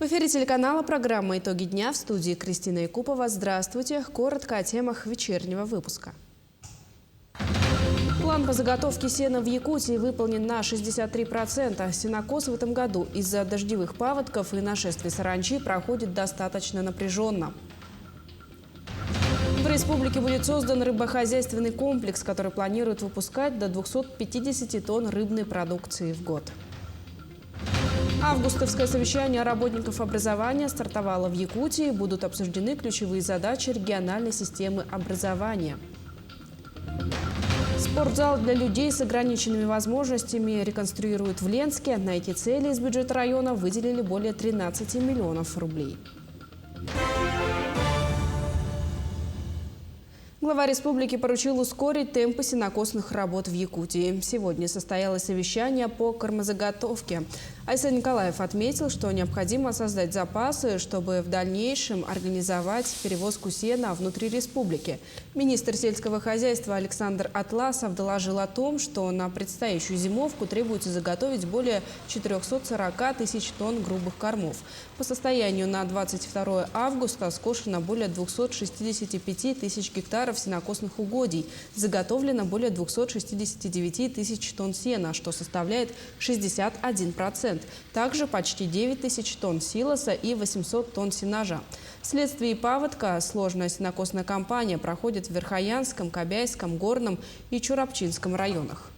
В эфире телеканала программа «Итоги дня», в студии Кристина Якупова. Здравствуйте. Коротко о темах вечернего выпуска. План по заготовке сена в Якутии выполнен на 63%. Сенокос в этом году из-за дождевых паводков и нашествия саранчи проходит достаточно напряженно. В республике будет создан рыбохозяйственный комплекс, который планирует выпускать до 250 тонн рыбной продукции в год. Августовское совещание работников образования стартовало в Якутии. Будут обсуждены ключевые задачи региональной системы образования. Спортзал для людей с ограниченными возможностями реконструируют в Ленске. На эти цели из бюджета района выделили более 13 миллионов рублей. Глава республики поручил ускорить темпы сенокосных работ в Якутии. Сегодня состоялось совещание по кормозаготовке. Айсан Николаев отметил, что необходимо создать запасы, чтобы в дальнейшем организовать перевозку сена внутри республики. Министр сельского хозяйства Александр Атласов доложил о том, что на предстоящую зимовку требуется заготовить более 440 тысяч тонн грубых кормов. По состоянию на 22 августа скошено более 265 тысяч гектаров сенокосных угодий. Заготовлено более 269 тысяч тонн сена, что составляет 61%. Также почти 9 тысяч тонн силоса и 800 тонн сенажа. Вследствие паводка сложная сенокосная кампания проходит в Верхоянском, Кобяйском, Горном и Чурапчинском районах.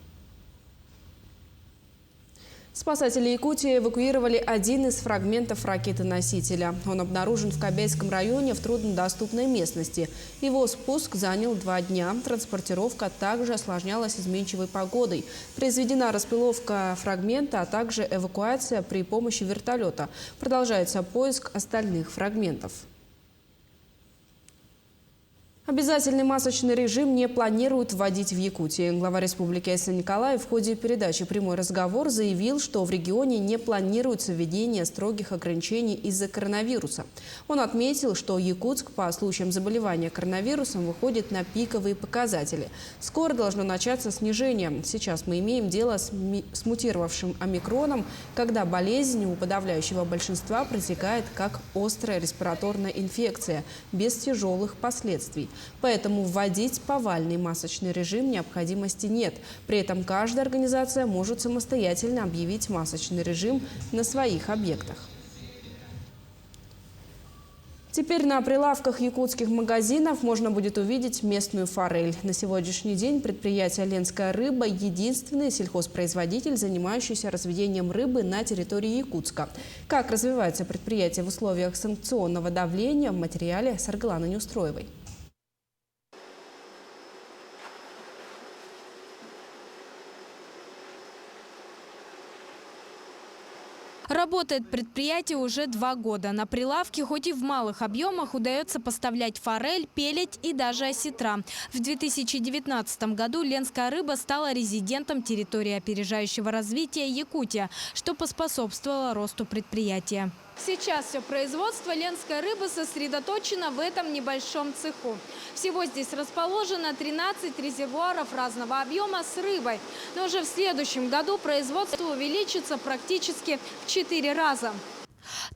Спасатели Якутии эвакуировали один из фрагментов ракеты-носителя. Он обнаружен в Кобяйском районе в труднодоступной местности. Его спуск занял 2 дня. Транспортировка также осложнялась изменчивой погодой. Произведена распиловка фрагмента, а также эвакуация при помощи вертолета. Продолжается поиск остальных фрагментов. Обязательный масочный режим не планируют вводить в Якутии. Глава республики Айсан Николаев в ходе передачи «Прямой разговор» заявил, что в регионе не планируется введение строгих ограничений из-за коронавируса. Он отметил, что Якутск по случаям заболевания коронавирусом выходит на пиковые показатели. Скоро должно начаться снижение. Сейчас мы имеем дело с мутировавшим омикроном, когда болезнь у подавляющего большинства протекает как острая респираторная инфекция, без тяжелых последствий. Поэтому вводить повальный масочный режим необходимости нет. При этом каждая организация может самостоятельно объявить масочный режим на своих объектах. Теперь на прилавках якутских магазинов можно будет увидеть местную форель. На сегодняшний день предприятие «Ленская рыба» – единственный сельхозпроизводитель, занимающийся разведением рыбы на территории Якутска. Как развивается предприятие в условиях санкционного давления, в материале Саргаланы Неустроевой. Работает предприятие уже 2 года. На прилавке хоть и в малых объемах удается поставлять форель, пелеть и даже осетра. В 2019 году «Ленская рыба» стала резидентом территории опережающего развития Якутия, что поспособствовало росту предприятия. Сейчас все производство ленской рыбы сосредоточено в этом небольшом цеху. Всего здесь расположено 13 резервуаров разного объема с рыбой. Но уже в следующем году производство увеличится практически в 4 раза.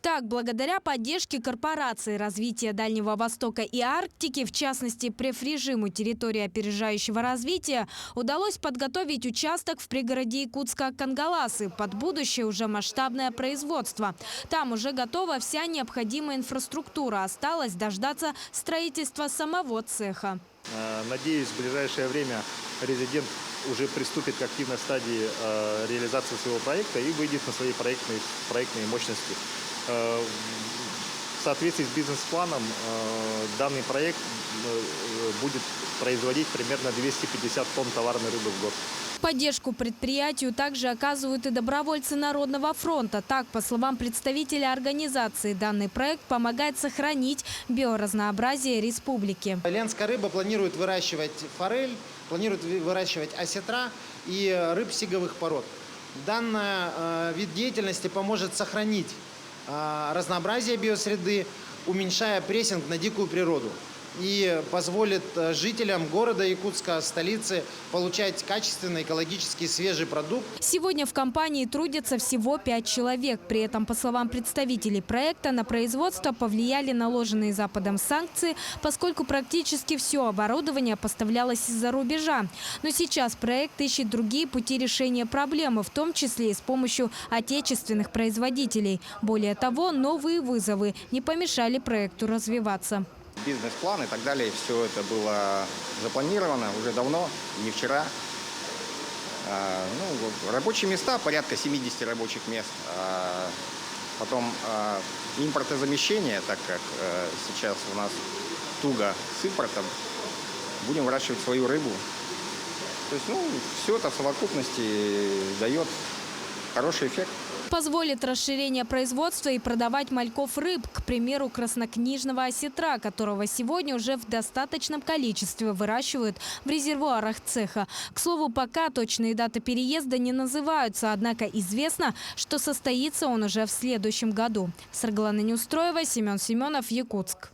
Так, благодаря поддержке корпорации развития Дальнего Востока и Арктики, в частности, преф-режиму территории опережающего развития, удалось подготовить участок в пригороде Якутска Кангаласы под будущее уже масштабное производство. Там уже готова вся необходимая инфраструктура. Осталось дождаться строительства самого цеха. Надеюсь, в ближайшее время резидент уже приступит к активной стадии реализации своего проекта и выйдет на свои проектные мощности. В соответствии с бизнес-планом данный проект будет производить примерно 250 тонн товарной рыбы в год. Поддержку предприятию также оказывают и добровольцы Народного фронта. Так, по словам представителя организации, данный проект помогает сохранить биоразнообразие республики. Ленская рыба планирует выращивать форель, планирует выращивать осетра и рыб сиговых пород. Данный вид деятельности поможет сохранить разнообразие биосреды, уменьшая прессинг на дикую природу. и позволит жителям города Якутска, столицы, получать качественный, экологически свежий продукт. Сегодня в компании трудятся всего 5 человек. При этом, по словам представителей проекта, на производство повлияли наложенные Западом санкции, поскольку практически все оборудование поставлялось из-за рубежа. Но сейчас проект ищет другие пути решения проблемы, в том числе и с помощью отечественных производителей. Более того, новые вызовы не помешали проекту развиваться. Бизнес-план и так далее, все это было запланировано уже давно, не вчера. Рабочие места, порядка 70 рабочих мест. Потом импортозамещение, так как сейчас у нас туго с импортом, будем выращивать свою рыбу. То есть, все это в совокупности дает хороший эффект. Позволит расширение производства и продавать мальков рыб, к примеру, краснокнижного осетра, которого сегодня уже в достаточном количестве выращивают в резервуарах цеха. К слову, пока точные даты переезда не называются, однако известно, что состоится он уже в следующем году. Саргалана Неустроева, Семен Семенов, Якутск.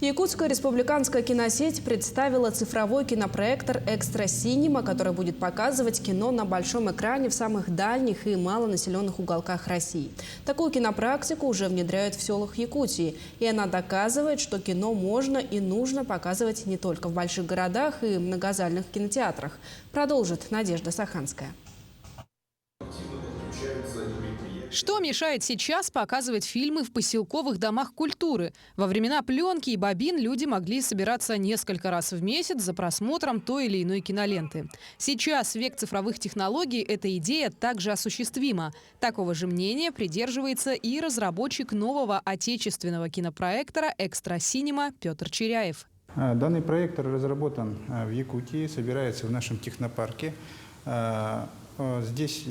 Якутская республиканская киносеть представила цифровой кинопроектор «Экстра Синема», который будет показывать кино на большом экране в самых дальних и малонаселенных уголках России. Такую кинопрактику уже внедряют в селах Якутии. И она доказывает, что кино можно и нужно показывать не только в больших городах и многозальных кинотеатрах. Продолжит Надежда Саханская. Что мешает сейчас показывать фильмы в поселковых домах культуры? Во времена пленки и бобин люди могли собираться несколько раз в месяц за просмотром той или иной киноленты. Сейчас, в век цифровых технологий, эта идея также осуществима. Такого же мнения придерживается и разработчик нового отечественного кинопроектора «Экстра Синема» Петр Черяев. Данный проектор разработан в Якутии, собирается в нашем технопарке. Здесь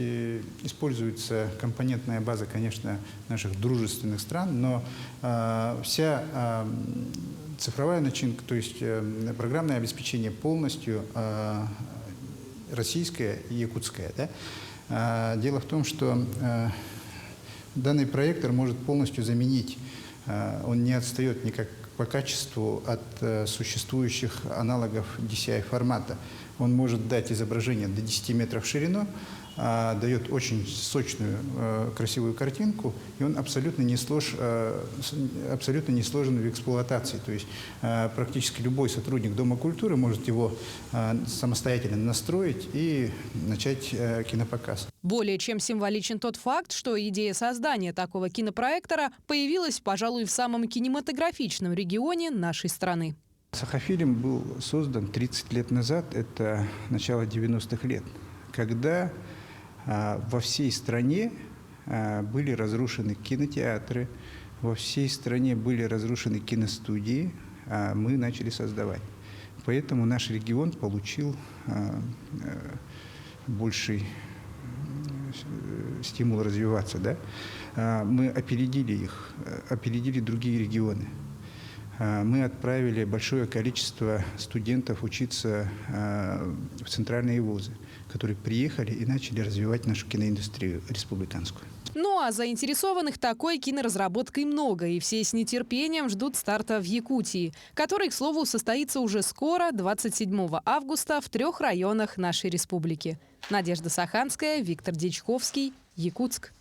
используется компонентная база, конечно, наших дружественных стран, но вся цифровая начинка, то есть программное обеспечение полностью российское и якутское. Да? Дело в том, что данный проектор может полностью заменить, он не отстает никак по качеству от существующих аналогов DCI формата. Он может дать изображение до 10 метров в ширину, дает очень сочную, красивую картинку, и он абсолютно не сложен в эксплуатации. То есть практически любой сотрудник Дома культуры может его самостоятельно настроить и начать кинопоказ. Более чем символичен тот факт, что идея создания такого кинопроектора появилась, пожалуй, в самом кинематографичном регионе нашей страны. Сахафильм был создан 30 лет назад, это начало 90-х лет, когда во всей стране были разрушены кинотеатры, во всей стране были разрушены киностудии, а мы начали создавать. Поэтому наш регион получил больший стимул развиваться. Да? Мы опередили их, опередили другие регионы. Мы отправили большое количество студентов учиться в центральные вузы, которые приехали и начали развивать нашу киноиндустрию республиканскую. Ну а заинтересованных такой киноразработкой много, и все с нетерпением ждут старта в Якутии, который, к слову, состоится уже скоро, 27 августа, в 3 районах нашей республики. Надежда Саханская, Виктор Дичковский, Якутск.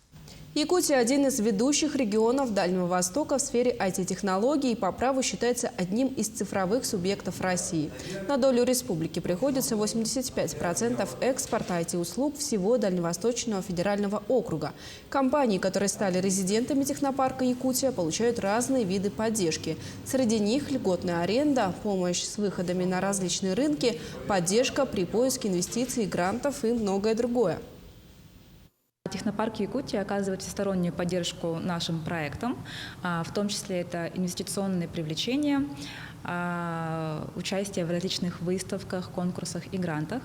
Якутия – один из ведущих регионов Дальнего Востока в сфере IT-технологий и по праву считается одним из цифровых субъектов России. На долю республики приходится 85% экспорта IT-услуг всего Дальневосточного федерального округа. Компании, которые стали резидентами технопарка Якутия, получают разные виды поддержки. Среди них льготная аренда, помощь с выходами на различные рынки, поддержка при поиске инвестиций, грантов и многое другое. Технопарк Якутии оказывает всестороннюю поддержку нашим проектам, в том числе это инвестиционные привлечения, участие в различных выставках, конкурсах и грантах.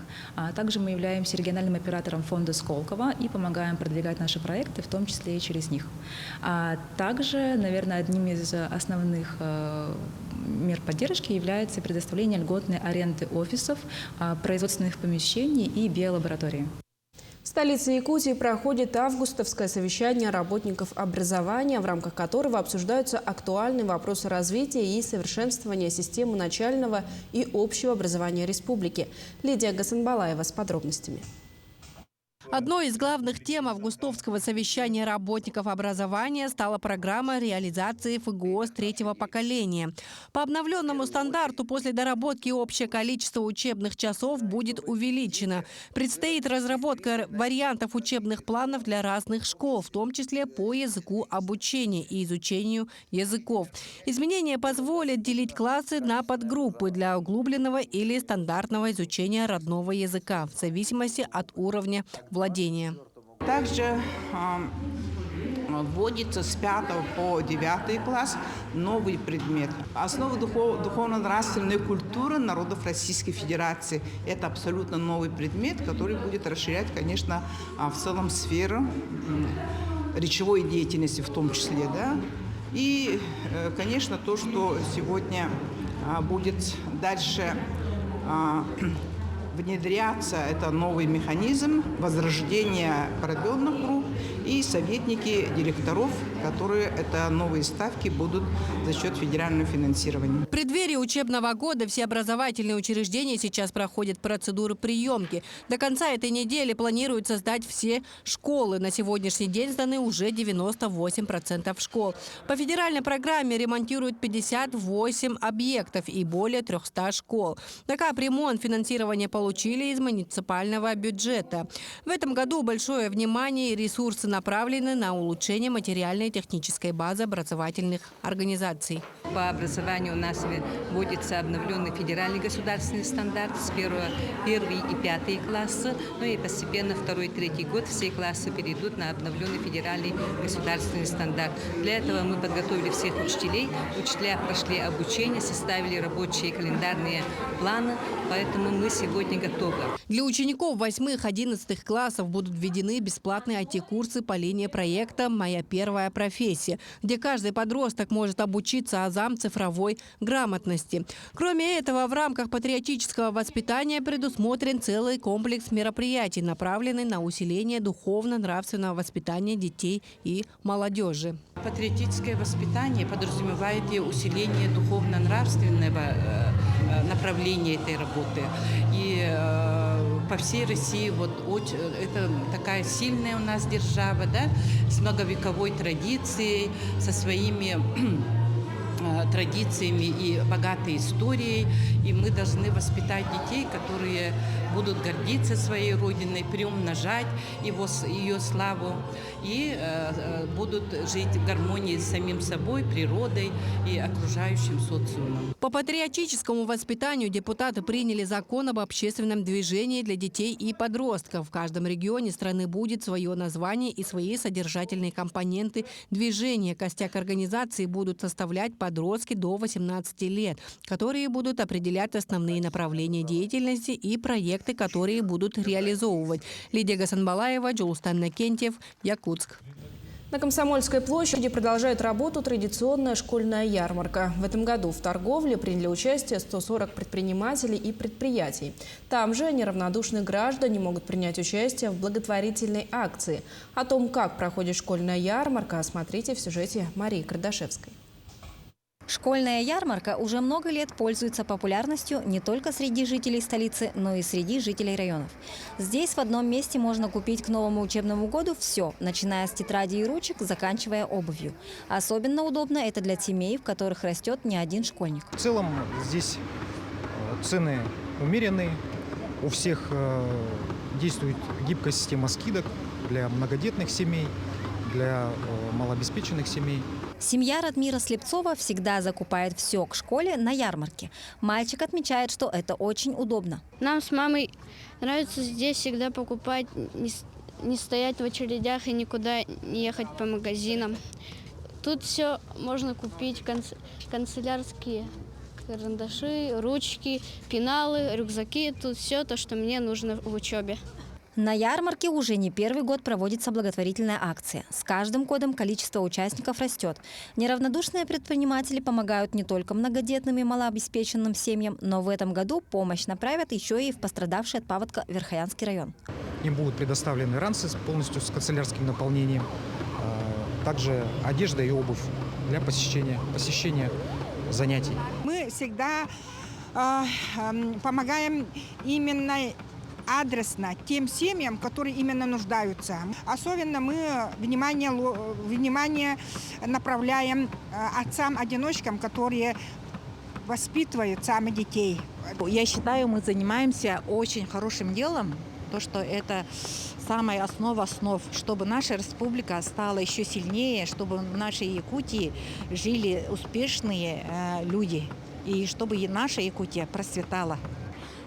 Также мы являемся региональным оператором фонда Сколково и помогаем продвигать наши проекты, в том числе и через них. Также, наверное, одним из основных мер поддержки является предоставление льготной аренды офисов, производственных помещений и биолабораторий. столице Якутии проходит августовское совещание работников образования, в рамках которого обсуждаются актуальные вопросы развития и совершенствования системы начального и общего образования республики. Лидия Гасанбалаева с подробностями. Одной из главных тем августовского совещания работников образования стала программа реализации ФГОС третьего поколения. По обновленному стандарту после доработки общее количество учебных часов будет увеличено. Предстоит разработка вариантов учебных планов для разных школ, в том числе по языку обучения и изучению языков. Изменения позволят делить классы на подгруппы для углубленного или стандартного изучения родного языка в зависимости от уровня владения. Также вводится с 5 по 9 класс новый предмет. Основы духовно-нравственной культуры народов Российской Федерации. Это абсолютно новый предмет, который будет расширять, конечно, в целом сферу речевой деятельности в том числе. Да? И, конечно, то, что сегодня будет дальше внедряться, это новый механизм возрождения продленных групп и советники директоров, которые это новые ставки будут за счет федерального финансирования. В преддверии учебного года все образовательные учреждения сейчас проходят процедуру приемки. До конца этой недели планируют создать все школы. На сегодняшний день сданы уже 98% школ. По федеральной программе ремонтируют 58 объектов и более 300 школ. На капремонт финансирование получили из муниципального бюджета. В этом году большое внимание и ресурсы направлены на улучшение материальной и технической базы образовательных организаций. По образованию у нас вводится обновленный федеральный государственный стандарт с 1 и 5 классы. Ну и постепенно 2 и 3 год все классы перейдут на обновленный федеральный государственный стандарт. Для этого мы подготовили всех учителей. Учителя прошли обучение, составили рабочие календарные планы, поэтому мы сегодня готовы. Для учеников 8-11 классов будут введены бесплатные IT-курсы по линии проекта «Моя первая профессия», где каждый подросток может обучиться азам цифровой грамотности. Кроме этого, в рамках патриотического воспитания предусмотрен целый комплекс мероприятий, направленный на усиление духовно-нравственного воспитания детей и молодежи. Патриотическое воспитание подразумевает и усиление духовно-нравственного направления этой работы. И по всей России это такая сильная у нас держава, да, с многовековой традицией, со своими традициями и богатой историей. И мы должны воспитать детей, которые будут гордиться своей родиной, приумножать ее славу и будут жить в гармонии с самим собой, природой и окружающим социумом. По патриотическому воспитанию депутаты приняли закон об общественном движении для детей и подростков. В каждом регионе страны будет свое название и свои содержательные компоненты движения. Костяк организации будут составлять подростки до 18 лет, которые будут определять основные направления деятельности и проекты, которые будут реализовывать. Лидия Гасанбалаева, Джулстан Накентьев, Якутск. На Комсомольской площади продолжает работу традиционная школьная ярмарка. В этом году в торговле приняли участие 140 предпринимателей и предприятий. Там же неравнодушные граждане могут принять участие в благотворительной акции. О том, как проходит школьная ярмарка, смотрите в сюжете Марии Кардашевской. Школьная ярмарка уже много лет пользуется популярностью не только среди жителей столицы, но и среди жителей районов. Здесь в одном месте можно купить к новому учебному году все, начиная с тетрадей и ручек, заканчивая обувью. Особенно удобно это для семей, в которых растет не один школьник. В целом здесь цены умеренные, у всех действует гибкая система скидок для многодетных семей, для малообеспеченных семей. Семья Радмира Слепцова всегда закупает все к школе на ярмарке. Мальчик отмечает, что это очень удобно. Нам с мамой нравится здесь всегда покупать, не стоять в очередях и никуда не ехать по магазинам. Тут все можно купить, канцелярские карандаши, ручки, пеналы, рюкзаки. Тут все то, что мне нужно в учебе. На ярмарке уже не первый год проводится благотворительная акция. С каждым годом количество участников растет. Неравнодушные предприниматели помогают не только многодетным и малообеспеченным семьям, но в этом году помощь направят еще и в пострадавший от паводка Верхоянский район. Им будут предоставлены ранцы полностью с канцелярским наполнением, также одежда и обувь для посещения занятий. Мы всегда помогаем именно адресно тем семьям, которые именно нуждаются. Особенно мы внимание направляем отцам-одиночкам, которые воспитывают сами детей. Я считаю, мы занимаемся очень хорошим делом, то, что это самая основа основ, чтобы наша республика стала еще сильнее, чтобы в нашей Якутии жили успешные люди, и чтобы и наша Якутия процветала.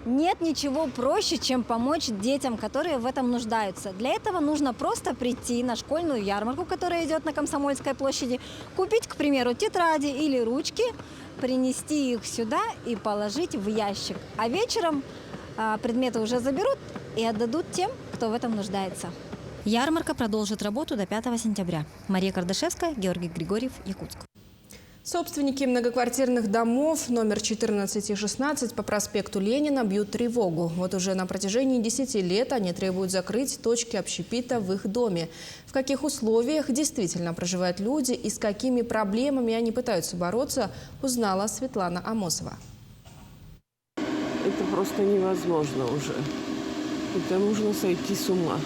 Нет ничего проще, чем помочь детям, которые в этом нуждаются. Для этого нужно просто прийти на школьную ярмарку, которая идет на Комсомольской площади, купить, к примеру, тетради или ручки, принести их сюда и положить в ящик. А вечером предметы уже заберут и отдадут тем, кто в этом нуждается. Ярмарка продолжит работу до 5 сентября. Мария Кардашевская, Георгий Григорьев, Якутск. Собственники многоквартирных домов номер 14 и 16 по проспекту Ленина бьют тревогу. Вот уже на протяжении 10 лет они требуют закрыть точки общепита в их доме. В каких условиях действительно проживают люди и с какими проблемами они пытаются бороться, узнала Светлана Амосова. Это просто невозможно уже. Это можно сойти с ума.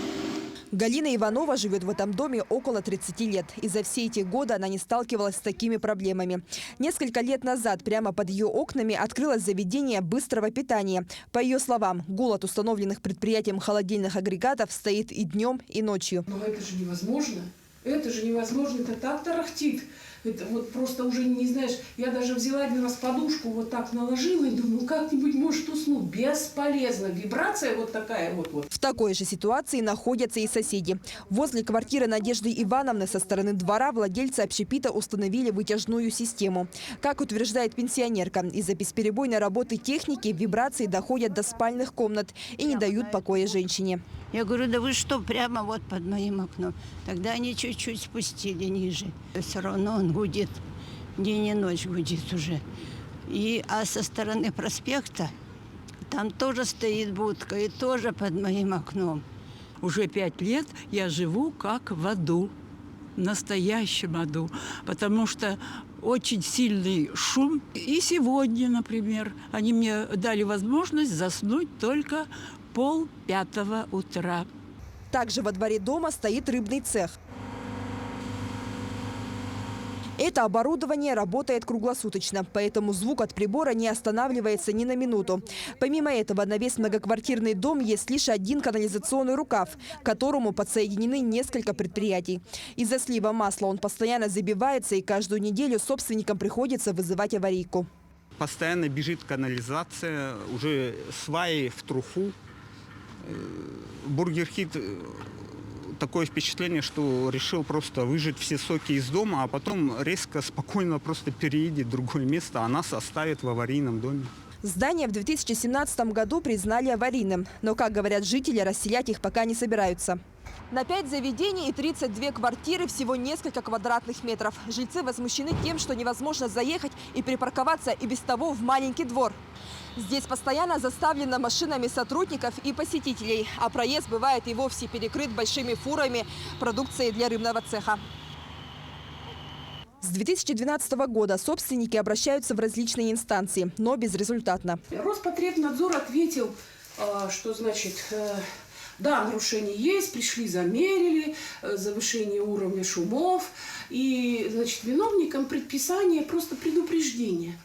Галина Иванова живет в этом доме около 30 лет. И за все эти годы она не сталкивалась с такими проблемами. Несколько лет назад прямо под ее окнами открылось заведение быстрого питания. По ее словам, голод установленных предприятием холодильных агрегатов стоит и днем, и ночью. Но это же невозможно. Это же невозможно. Это так тарахтит. Это вот просто уже не знаешь. Я даже взяла один раз подушку, вот так наложила и думаю, как-нибудь может уснуть. Бесполезно. Вибрация вот такая вот. В такой же ситуации находятся и соседи. Возле квартиры Надежды Ивановны со стороны двора владельцы общепита установили вытяжную систему. Как утверждает пенсионерка, из-за бесперебойной работы техники вибрации доходят до спальных комнат и не дают покоя женщине. Я говорю, да вы что, прямо вот под моим окном? Тогда они чуть-чуть спустили ниже. Все равно он гудит, день и ночь гудит уже. А со стороны проспекта там тоже стоит будка, и тоже под моим окном. Уже 5 лет я живу как в аду, в настоящем аду, потому что очень сильный шум. И сегодня, например, они мне дали возможность заснуть только 4:30 утра. Также во дворе дома стоит рыбный цех. Это оборудование работает круглосуточно, поэтому звук от прибора не останавливается ни на минуту. Помимо этого, на весь многоквартирный дом есть лишь один канализационный рукав, к которому подсоединены несколько предприятий. Из-за слива масла он постоянно забивается, и каждую неделю собственникам приходится вызывать аварийку. Постоянно бежит канализация, уже сваи в труху. Бургер Хит, такое впечатление, что решил просто выжать все соки из дома, а потом резко, спокойно просто переедет в другое место, а нас оставит в аварийном доме. Здание в 2017 году признали аварийным, но, как говорят жители, расселять их пока не собираются. На 5 заведений и 32 квартиры всего несколько квадратных метров. Жильцы возмущены тем, что невозможно заехать и припарковаться и без того в маленький двор. Здесь постоянно заставлено машинами сотрудников и посетителей, а проезд бывает и вовсе перекрыт большими фурами продукции для рыбного цеха. С 2012 года собственники обращаются в различные инстанции, но безрезультатно. Роспотребнадзор ответил, что значит... Да, нарушения есть, пришли, замерили, завышение уровня шумов. И, значит, виновникам предписание просто предупреждение.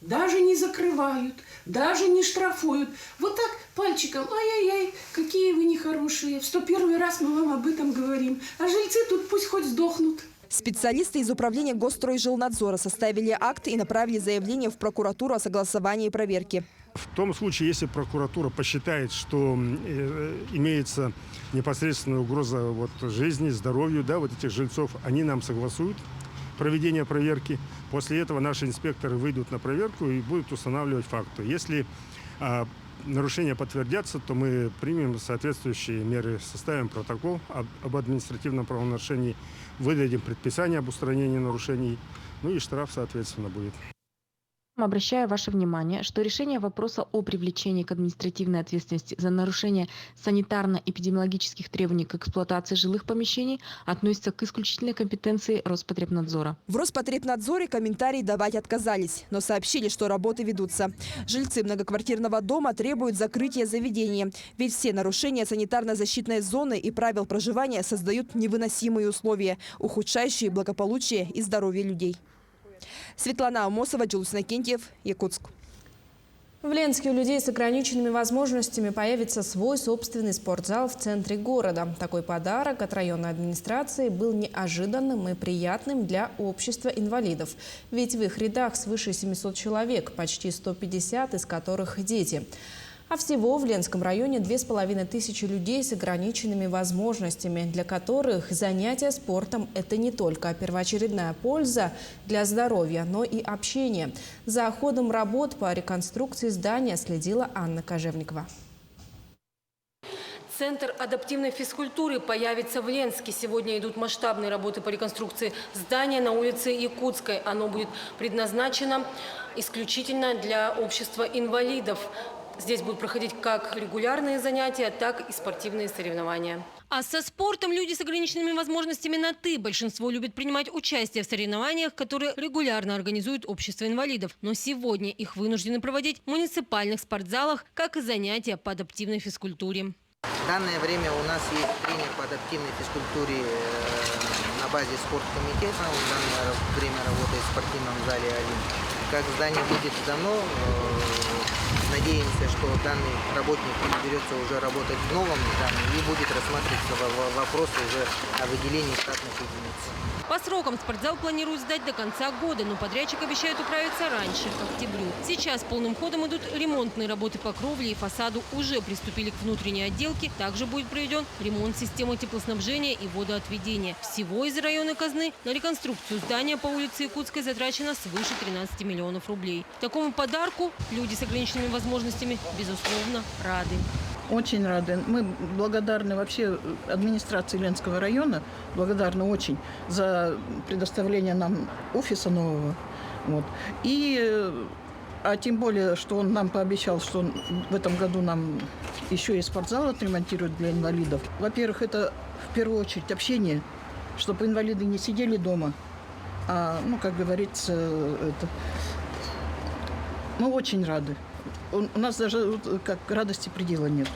Даже не закрывают, даже не штрафуют. Вот так пальчиком, ай-яй-яй, какие вы нехорошие. В 101 раз мы вам об этом говорим. А жильцы тут пусть хоть сдохнут. Специалисты из управления Госстройжилнадзора составили акт и направили заявление в прокуратуру о согласовании проверки. В том случае, если прокуратура посчитает, что имеется непосредственная угроза жизни, здоровью этих жильцов, они нам согласуют проведение проверки. После этого наши инспекторы выйдут на проверку и будут устанавливать факты. Если нарушения подтвердятся, то мы примем соответствующие меры, составим протокол об административном правонарушении, выдадим предписание об устранении нарушений, ну и штраф, соответственно, будет. Обращаю ваше внимание, что решение вопроса о привлечении к административной ответственности за нарушение санитарно-эпидемиологических требований к эксплуатации жилых помещений относится к исключительной компетенции Роспотребнадзора. В Роспотребнадзоре комментарии давать отказались, но сообщили, что работы ведутся. Жильцы многоквартирного дома требуют закрытия заведения, ведь все нарушения санитарно-защитной зоны и правил проживания создают невыносимые условия, ухудшающие благополучие и здоровье людей. Светлана Амосова, Джулус Накентьев, Якутск. В Ленске у людей с ограниченными возможностями появится свой собственный спортзал в центре города. Такой подарок от районной администрации был неожиданным и приятным для общества инвалидов. Ведь в их рядах свыше 700 человек, почти 150 из которых дети. А всего в Ленском районе 2500 людей с ограниченными возможностями, для которых занятия спортом – это не только первоочередная польза для здоровья, но и общение. За ходом работ по реконструкции здания следила Анна Кожевникова. Центр адаптивной физкультуры появится в Ленске. Сегодня идут масштабные работы по реконструкции здания на улице Якутской. Оно будет предназначено исключительно для общества инвалидов. Здесь будут проходить как регулярные занятия, так и спортивные соревнования. А со спортом люди с ограниченными возможностями на «ты». Большинство любит принимать участие в соревнованиях, которые регулярно организует общество инвалидов. Но сегодня их вынуждены проводить в муниципальных спортзалах, как и занятия по адаптивной физкультуре. В данное время у нас есть тренер по адаптивной физкультуре на базе спорткомитета. Он в данное время работает в спортивном зале «Олимп». Как здание будет сдано, надеемся, что данный работник берется уже работать в новом здании и будет рассматриваться вопрос уже о выделении штатных единиц. По срокам спортзал планируют сдать до конца года, но подрядчик обещает управиться раньше, к октябрю. Сейчас полным ходом идут ремонтные работы по кровле и фасаду. Уже приступили к внутренней отделке. Также будет проведен ремонт системы теплоснабжения и водоотведения. Всего из районной казны на реконструкцию здания по улице Якутской затрачено свыше 13 миллионов рублей. Такому подарку люди с ограниченными возможностями, безусловно, рады. Очень рады. Мы благодарны вообще администрации Ленского района, благодарны очень за предоставление нам офиса нового. Вот. А тем более, что он нам пообещал, что он в этом году нам еще и спортзал отремонтирует для инвалидов. Во-первых, это в первую очередь общение, чтобы инвалиды не сидели дома, а, как говорится, мы очень рады. У нас даже как радости предела нет.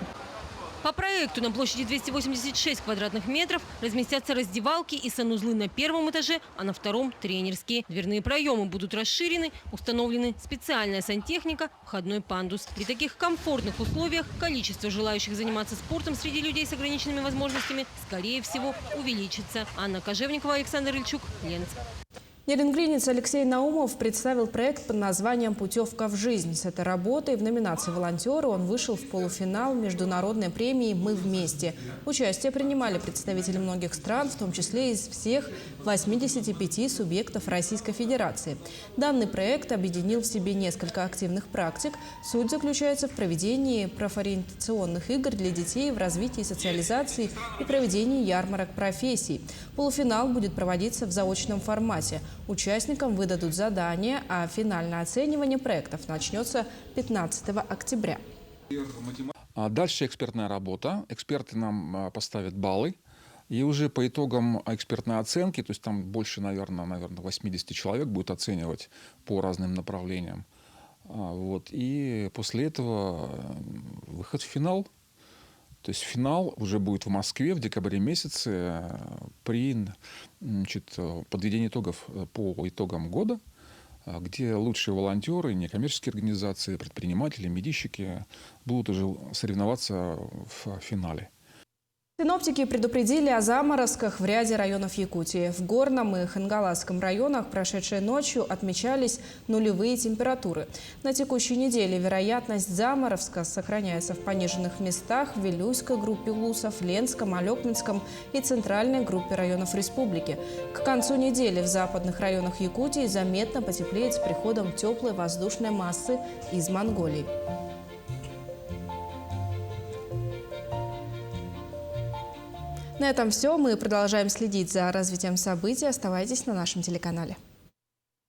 По проекту на площади 286 квадратных метров разместятся раздевалки и санузлы на первом этаже, а на втором – тренерские. Дверные проемы будут расширены, установлены специальная сантехника, входной пандус. При таких комфортных условиях количество желающих заниматься спортом среди людей с ограниченными возможностями, скорее всего, увеличится. Анна Кожевникова, Александр Ильчук, Ленск. Нерингринец Алексей Наумов представил проект под названием «Путевка в жизнь». С этой работой в номинации «Волонтеры» он вышел в полуфинал международной премии «Мы вместе». Участие принимали представители многих стран, в том числе из всех 85 субъектов Российской Федерации. Данный проект объединил в себе несколько активных практик. Суть заключается в проведении профориентационных игр для детей в развитии социализации и проведении ярмарок профессий. Полуфинал будет проводиться в заочном формате. Участникам выдадут задания, а финальное оценивание проектов начнется 15 октября. Дальше экспертная работа. Эксперты нам поставят баллы. И уже по итогам экспертной оценки, то есть там больше, наверное, 80 человек будет оценивать по разным направлениям. И после этого выход в финал. То есть финал уже будет в Москве в декабре месяце при подведении итогов по итогам года, где лучшие волонтеры, некоммерческие организации, предприниматели, медийщики будут уже соревноваться в финале. Синоптики предупредили о заморозках в ряде районов Якутии. В Горном и Хангаласском районах прошедшей ночью отмечались нулевые температуры. На текущей неделе вероятность заморозка сохраняется в пониженных местах в Вилюйской группе УЛУСов, Ленском, Алекминском и центральной группе районов республики. К концу недели в западных районах Якутии заметно потеплеет с приходом теплой воздушной массы из Монголии. На этом все. Мы продолжаем следить за развитием событий. Оставайтесь на нашем телеканале.